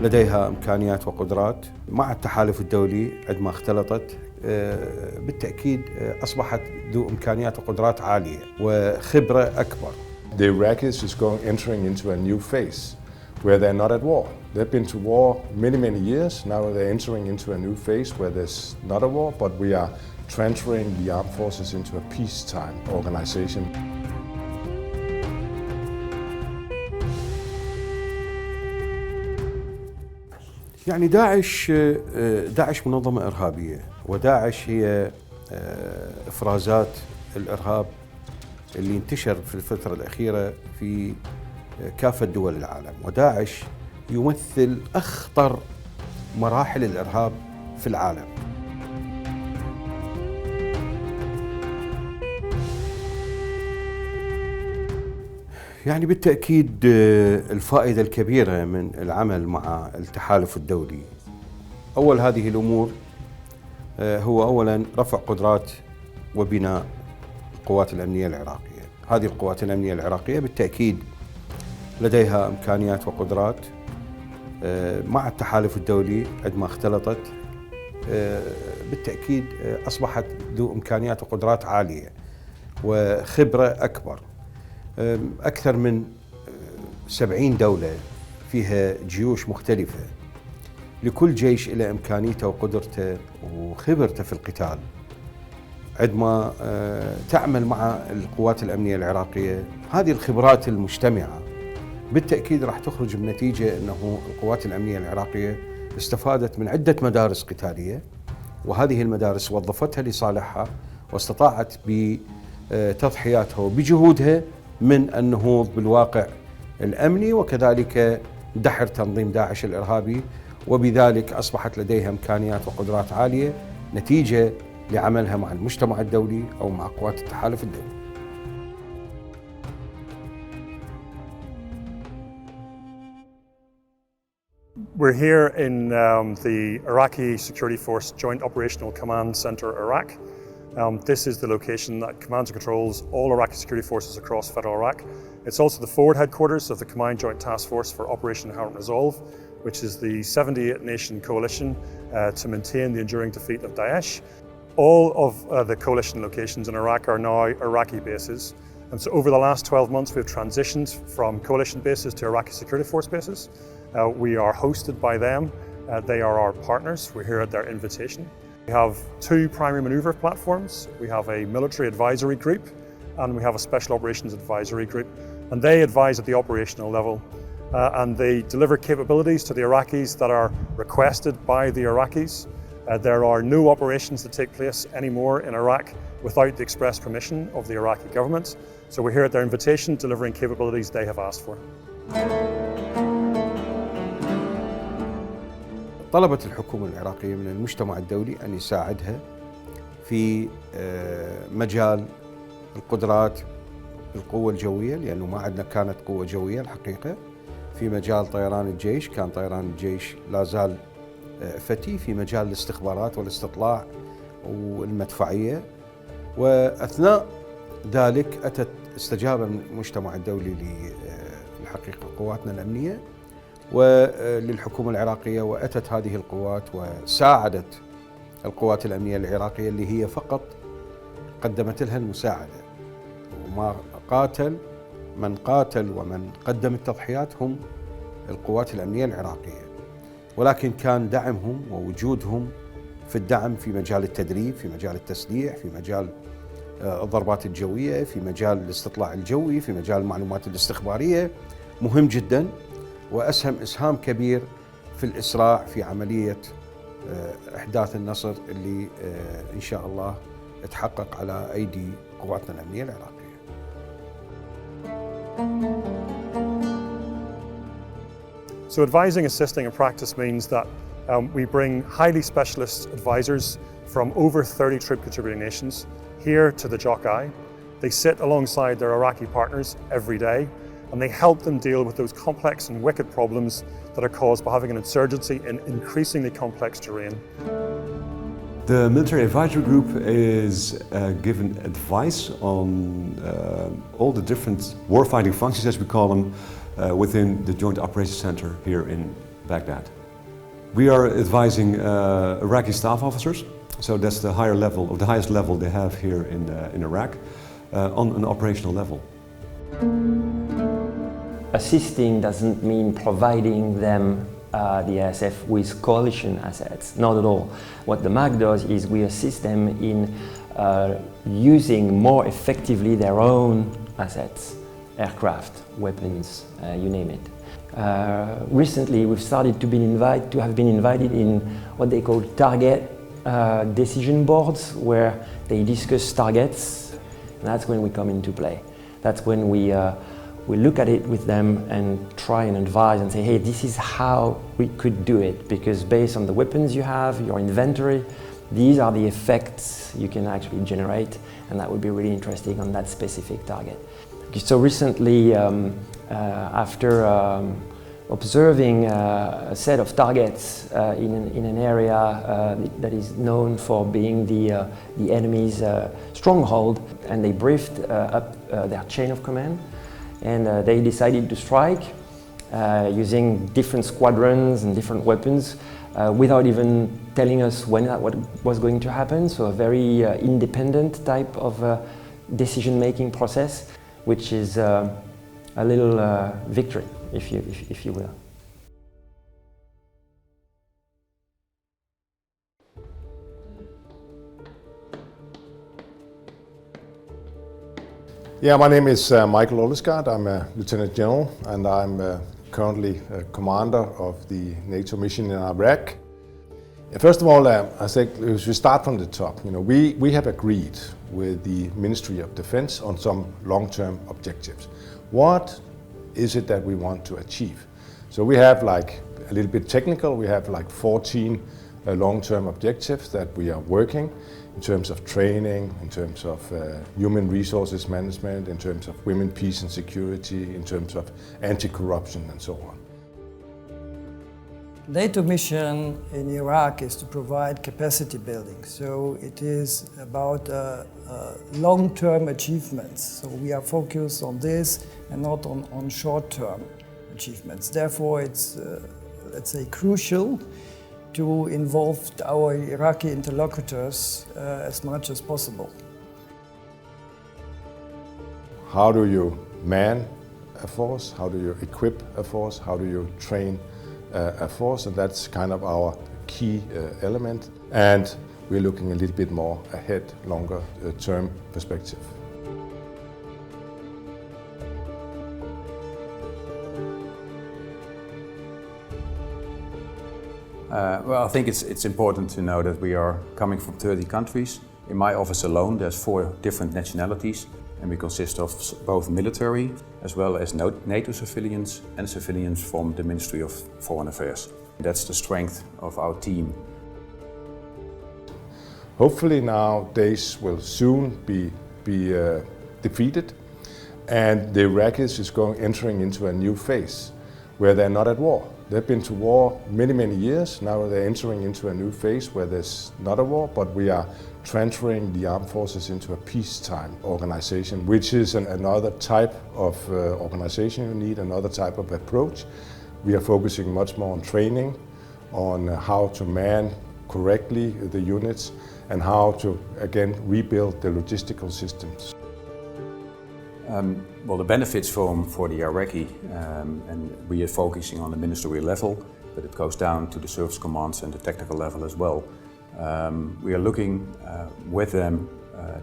لديها إمكانيات وقدرات مع التحالف الدولي عندما اختلطت بالتأكيد أصبحت ذو إمكانيات وقدرات عالية وخبرة أكبر. The Iraqis is entering into a new phase where they're not at war. They've been to war many years. Now they're entering into a new phase where there's not a war, but we are transferring the armed forces into a peacetime organization. يعني داعش منظمة إرهابية، وداعش هي إفرازات الإرهاب اللي انتشر في الفترة الأخيرة في كافة دول العالم، وداعش يمثل أخطر مراحل الإرهاب في العالم. يعني بالتأكيد الفائدة الكبيرة من العمل مع التحالف الدولي، أول هذه الأمور هو أولاً رفع قدرات وبناء القوات الأمنية العراقية. هذه القوات الأمنية العراقية بالتأكيد لديها إمكانيات وقدرات مع التحالف الدولي عندما اختلطت بالتأكيد أصبحت ذو إمكانيات وقدرات عالية وخبرة أكبر. أكثر من 70 دولة فيها جيوش مختلفة، لكل جيش إلى إمكانيته وقدرته وخبرته في القتال. عندما تعمل مع القوات الأمنية العراقية هذه الخبرات المجتمعة بالتأكيد راح تخرج بنتيجة أنه القوات الأمنية العراقية استفادت من عدة مدارس قتالية، وهذه المدارس وظفتها لصالحها واستطاعت بتضحياتها وبجهودها من النهوض بالواقع الأمني وكذلك دحر تنظيم داعش الإرهابي، وبذلك أصبحت لديها إمكانيات وقدرات عالية نتيجة لعملها مع المجتمع الدولي أو مع قوات التحالف الدولي. We're here in the Iraqi Security Force Joint Operational Command Center, Iraq. This is the location that commands and controls all Iraqi security forces across federal Iraq. It's also the forward headquarters of the Combined Joint Task Force for Operation Inherent Resolve, which is the 78-nation coalition to maintain the enduring defeat of Daesh. All of the coalition locations in Iraq are now Iraqi bases. And so over the last 12 months, we've transitioned from coalition bases to Iraqi security force bases. We are hosted by them. They are our partners. We're here at their invitation. We have two primary maneuver platforms. We have a military advisory group and we have a special operations advisory group. And they advise at the operational level and they deliver capabilities to the Iraqis that are requested by the Iraqis. There are no operations that take place anymore in Iraq without the express permission of the Iraqi government. So we're here at their invitation, delivering capabilities they have asked for. طلبت الحكومة العراقية من المجتمع الدولي أن يساعدها في مجال القدرات القوة الجوية، لأنه ما عندنا كانت قوة جوية الحقيقة. في مجال طيران الجيش كان طيران الجيش لا زال فتي، في مجال الاستخبارات والاستطلاع والمدفعية. وأثناء ذلك استجاب المجتمع الدولي للحقيقة قواتنا الأمنية وللحكومة العراقية، وأتت هذه القوات وساعدت القوات الأمنية العراقية اللي هي فقط قدمت لها المساعدة. وما قاتل من قاتل ومن قدم التضحيات هم القوات الأمنية العراقية، ولكن كان دعمهم ووجودهم في الدعم في مجال التدريب، في مجال التسليح، في مجال الضربات الجوية، في مجال الاستطلاع الجوي، في مجال المعلومات الاستخبارية مهم جدا، وأسهم إسهام كبير في الإسراع في عملية إحداث النصر اللي إن شاء الله تحقق على أيدي قواتنا الأمنية العراقية. So advising, assisting and practice means that we bring highly specialist advisors from over 30 troop contributing nations here to the JOC-I. They sit alongside their Iraqi partners every day and they help them deal with those complex and wicked problems that are caused by having an insurgency in increasingly complex terrain. The military advisory group is given advice on all the different warfighting functions, as we call them, within the Joint Operations Center here in Baghdad. We are advising Iraqi staff officers, so that's the higher level, or the highest level they have here in Iraq, on an operational level. Assisting doesn't mean providing them, the ASF, with coalition assets, not at all. What the MAC does is we assist them in using more effectively their own assets, aircraft, weapons, you name it. Recently we've started to have been invited in what they call target decision boards, where they discuss targets, and that's when we come into play. That's when we look at it with them and try and advise and say, hey, this is how we could do it, because based on the weapons you have, your inventory, these are the effects you can actually generate, and that would be really interesting on that specific target. So recently, after observing a set of targets in an area that is known for being the enemy's stronghold, and they briefed up their chain of command, and they decided to strike using different squadrons and different weapons without even telling us when that was going to happen. So a very independent type of decision-making process, which is a little victory, if you will. Yeah, my name is Michael Lوليسكارد. I'm a Lieutenant General, and I'm currently commander of the NATO mission in Iraq. First of all, I think we should start from the top. You know, we have agreed with the Ministry of Defense on some long-term objectives. What is it that we want to achieve? So we have, like, a little bit technical, we have like 14 long-term objectives that we are working in terms of training, in terms of human resources management, in terms of women, peace and security, in terms of anti-corruption and so on. NATO mission in Iraq is to provide capacity building, so it is about long-term achievements. So we are focused on this and not on short-term achievements. Therefore, it's, let's say, crucial to involve our Iraqi interlocutors as much as possible. How do you man a force? How do you equip a force? How do you train a force? And that's kind of our key element. And we're looking a little bit more ahead, longer term perspective. Well, I think it's important to know that we are coming from 30 countries. In my office alone, there's 4 different nationalities, and we consist of both military as well as NATO civilians and civilians from the Ministry of Foreign Affairs. That's the strength of our team. Hopefully now Daesh will soon be defeated, and the Iraqis is entering into a new phase where they're not at war. They've been to war many years. Now they're entering into a new phase where there's not a war, but we are transferring the armed forces into a peacetime organization, which is another type of organization you need, another type of approach. We are focusing much more on training, on how to man correctly the units, and how to, again, rebuild the logistical systems. Well, the benefits for the Iraqi, and we are focusing on the ministerial level, but it goes down to the service commands and the technical level as well. We are looking with them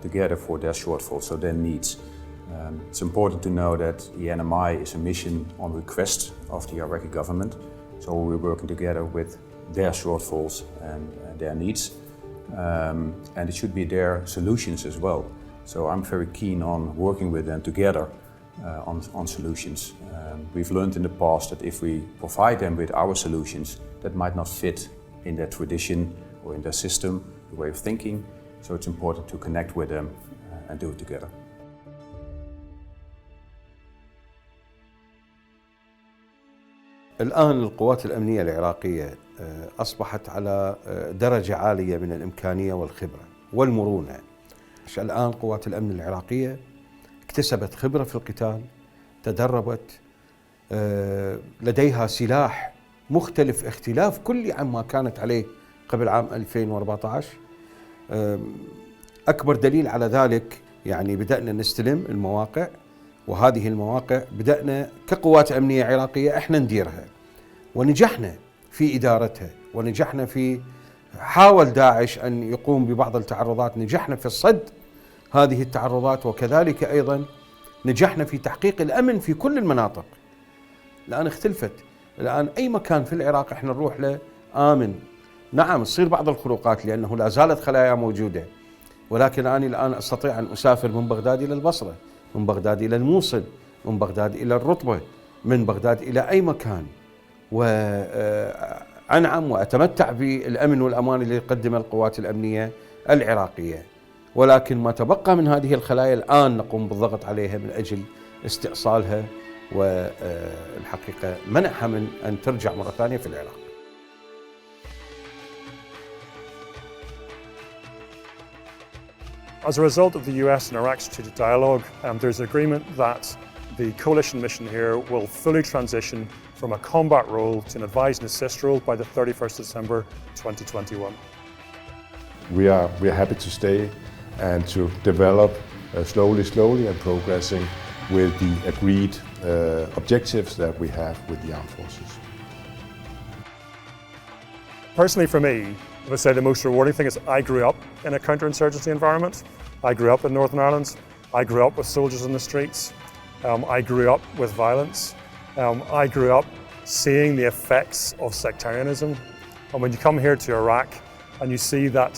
together for their shortfalls, so their needs. It's important to know that the NMI is a mission on request of the Iraqi government, so we're working together with their shortfalls and their needs, and it should be their solutions as well. So I'm very keen on working with them together on solutions. We've learned in the past that if we provide them with our solutions, that might not fit in their tradition or in their system, the way of thinking. So it's important to connect with them and do it together. الآن القوات الأمنية العراقية أصبحت على درجة عالية من الإمكانية والخبرة والمرونة. الآن قوات الأمن العراقية اكتسبت خبرة في القتال، تدربت، لديها سلاح مختلف اختلاف كلي عما كانت عليه قبل عام 2014. أكبر دليل على ذلك يعني بدأنا نستلم المواقع، وهذه المواقع بدأنا كقوات أمنية عراقية إحنا نديرها، ونجحنا في إدارتها، ونجحنا في حاول داعش أن يقوم ببعض التعرضات، نجحنا في الصد هذه التعرضات، وكذلك أيضا نجحنا في تحقيق الأمن في كل المناطق. الآن اختلفت، الآن أي مكان في العراق احنا نروح له آمن. نعم تصير بعض الخروقات لأنه لا زالت خلايا موجودة، ولكن أنا الآن أستطيع أن أسافر من بغداد إلى البصرة، من بغداد إلى الموصل، من بغداد إلى الرطبة، من بغداد إلى أي مكان، وأنعم وأتمتع بالأمن والأمان اللي تقدمه القوات الأمنية العراقية. ولكن ما تبقى من هذه الخلايا الآن نقوم بالضغط عليها من أجل استئصالها والحقيقة منعها من أن ترجع مرة ثانية في العراق. As a result of the US and Iraq strategic dialogue, there's an agreement that the coalition mission here will fully transition from a combat role to an advise and assist role by the 31st of December 2021. We are happy to stay and to develop slowly and progressing with the agreed objectives that we have with the armed forces. Personally for me, I would say the most rewarding thing is I grew up in a counterinsurgency environment. I grew up in Northern Ireland. I grew up with soldiers in the streets. I grew up with violence. I grew up seeing the effects of sectarianism. And when you come here to Iraq and you see that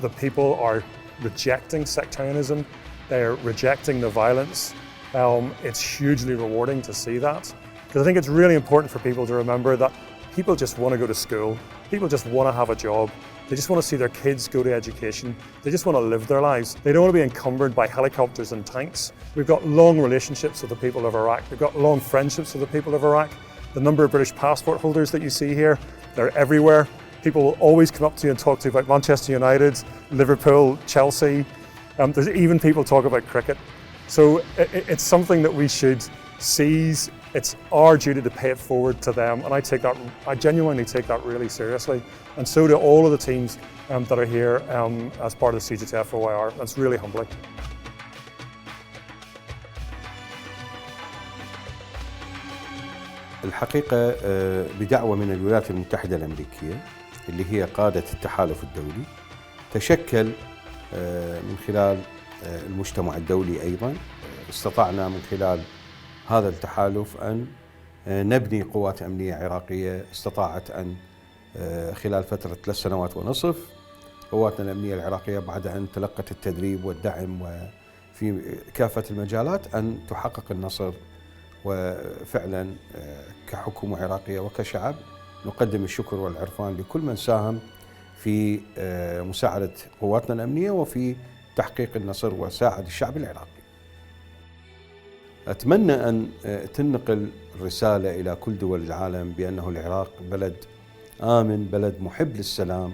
the people are rejecting sectarianism, they're rejecting the violence, it's hugely rewarding to see that. Because I think it's really important for people to remember that people just want to go to school, people just want to have a job, they just want to see their kids go to education, they just want to live their lives. They don't want to be encumbered by helicopters and tanks. We've got long relationships with the people of Iraq, we've got long friendships with the people of Iraq. The number of British passport holders that you see here, they're everywhere. People will always come up to you and talk to you about Manchester United, Liverpool, Chelsea. There's even people talk about cricket. So it's something that we should seize. It's our duty to pay it forward to them, and I genuinely take that really seriously. And so do all of the teams that are here as part of the CGTF OIR. That's really humbling. الحقيقة بدعوة من الولايات المتحدة الأمريكية اللي هي قادة التحالف الدولي، تشكل من خلال المجتمع الدولي أيضا، استطعنا من خلال هذا التحالف أن نبني قوات أمنية عراقية استطاعت أن خلال فترة 3 سنوات ونصف قواتنا الأمنية العراقية بعد أن تلقت التدريب والدعم وفي كافة المجالات أن تحقق النصر. وفعلا كحكومة عراقية وكشعب نقدم الشكر والعرفان لكل من ساهم في مساعدة قواتنا الأمنية وفي تحقيق النصر وساعد الشعب العراقي. أتمنى أن تنقل الرسالة إلى كل دول العالم بأنه العراق بلد آمن، بلد محب للسلام،